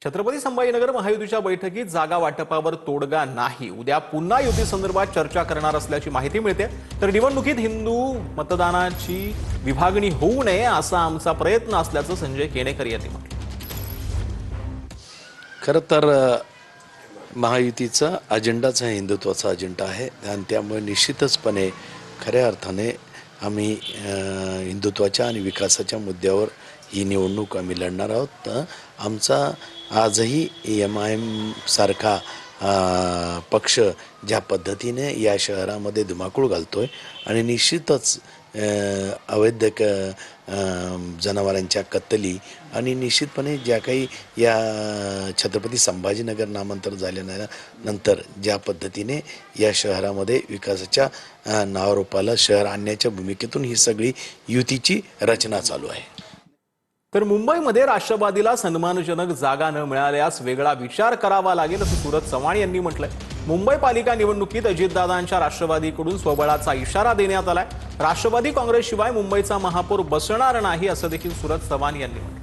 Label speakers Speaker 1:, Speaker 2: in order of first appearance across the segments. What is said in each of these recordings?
Speaker 1: छत्रपती संभाजीनगर महायुतीच्या बैठकीत जागा वाटपावर तोडगा नाही। उद्या पुन्हा युती संदर्भात चर्चा करणार असल्याची माहिती मिळते। तर निवडणुकीत हिंदू मतदानाची विभागणी होऊ नये असा आमचा प्रयत्न असल्याचं संजय केणेकर यांनी म्हटलं।
Speaker 2: खरं तर महायुतीचा अजेंडाच हिंदुत्वाचा अजेंडा आहे आणि त्यामुळे निश्चितचपणे खऱ्या अर्थाने आम्ही हिंदुत्वाच्या आणि विकासाच्या मुद्द्यावर ही निवडणूक आम्ही लढणार आहोत। आमचा आजही MIM सारखा पक्ष ज्या पद्धतीने या शहरामध्ये धुमाकूळ घालतोय आणि निश्चितच अवैध जनावरांच्या कत्तली आणि निश्चितपणे ज्या काही या छत्रपती संभाजीनगर नामांतर झाल्यानंतर ज्या पद्धतीने या शहरामध्ये विकासाच्या नावारूपाला शहर आणण्याच्या भूमिकेतून ही सगळी युतीची रचना चालू आहे।
Speaker 1: तर मुंबईमध्ये राष्ट्रवादीला सन्मानजनक जागा न मिळाल्यास वेगळा विचार करावा लागेल असं सूरज चव्हाण यांनी म्हटलंय। मुंबई पालिका निवडणुकीत अजितदादांच्या राष्ट्रवादीकडून स्वबळाचा इशारा देण्यात आलाय। राष्ट्रवादी काँग्रेसशिवाय मुंबईचा महापौर बसणार नाही असं देखील सूरज चव्हाण यांनी म्हटलं।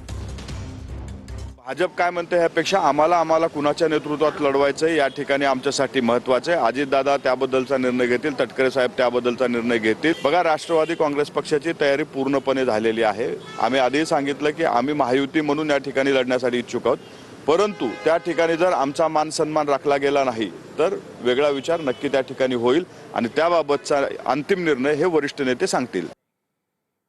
Speaker 3: भाजप काय म्हणते ह्यापेक्षा आम्हाला कुणाच्या नेतृत्वात लढवायचं या ठिकाणी आमच्यासाठी महत्त्वाचं आहे। अजितदादा त्याबद्दलचा निर्णय घेतील, तटकरे साहेब त्याबद्दलचा निर्णय घेतील। बघा, राष्ट्रवादी काँग्रेस पक्षाची तयारी पूर्णपणे झालेली आहे। आम्ही आधी सांगितलं की आम्ही महायुती म्हणून या ठिकाणी लढण्यासाठी इच्छुक आहोत, परंतु त्या ठिकाणी जर आमचा मान सन्मान राखला गेला नाही तर वेगळा विचार नक्की त्या ठिकाणी होईल आणि त्याबाबतचा अंतिम निर्णय हे वरिष्ठ नेते सांगतील।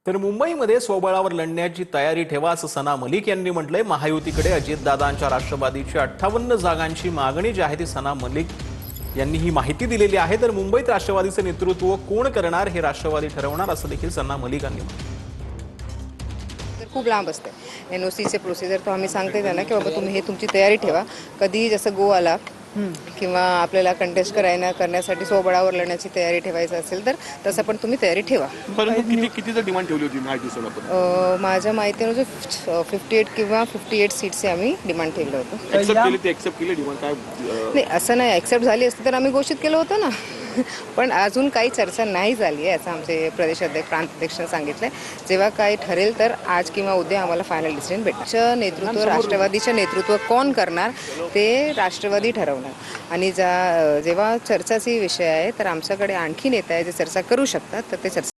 Speaker 1: तर मुंबईमध्ये स्वबळावर लढण्याची तयारी ठेवा असं सना मलिक यांनी म्हटलंय। महायुतीकडे अजितदादांच्या राष्ट्रवादीची 58 जागांची मागणी जी आहे ती सना मलिक यांनी ही माहिती दिलेली आहे। तर मुंबईत राष्ट्रवादीचं नेतृत्व कोण करणार हे राष्ट्रवादी ठरवणार असं देखील सना मलिक यांनी म्हटलं।
Speaker 4: खूप लांब असते NOCचे प्रोसिजर, तो आम्ही सांगते त्यांना की बाबा तुम्ही हे तुमची तयारी ठेवा, कधी जसं गो आला किंवा आपल्याला कंटेस्ट करण्यासाठी स्वबळावर लढण्याची तयारी ठेवायचं असेल तर तसं पण तुम्ही तयारी ठेवा।
Speaker 5: परंतु किती डिमांड ठेवली होती महायुतीसोबत?
Speaker 4: माझ्या माहितीनुसार 58 किंवा 58 सीट्सचे आम्ही डिमांड ठेवलं होतं।
Speaker 5: एक्सेप्ट केली डिमांड काय?
Speaker 4: नाही, असं नाही, ॲक्सेप्ट झाली असती तर आम्ही घोषित केलं होतं ना। पण अजून काही चर्चा नाही झाली आहे असं आमचे प्रदेशाध्यक्ष प्रांताध्यक्षांनी सांगितलं आहे। जेव्हा काही ठरेल तर आज किंवा उद्या आम्हाला फायनल डिसिजन भेटणार। नेतृत्व राष्ट्रवादीचं नेतृत्व कोण करणार ते राष्ट्रवादी ठरवणार आणि जेव्हा चर्चाचा विषय आहे तर आमच्याकडे आणखी नेते आहे जे चर्चा करू शकतात, तर ते चर्चा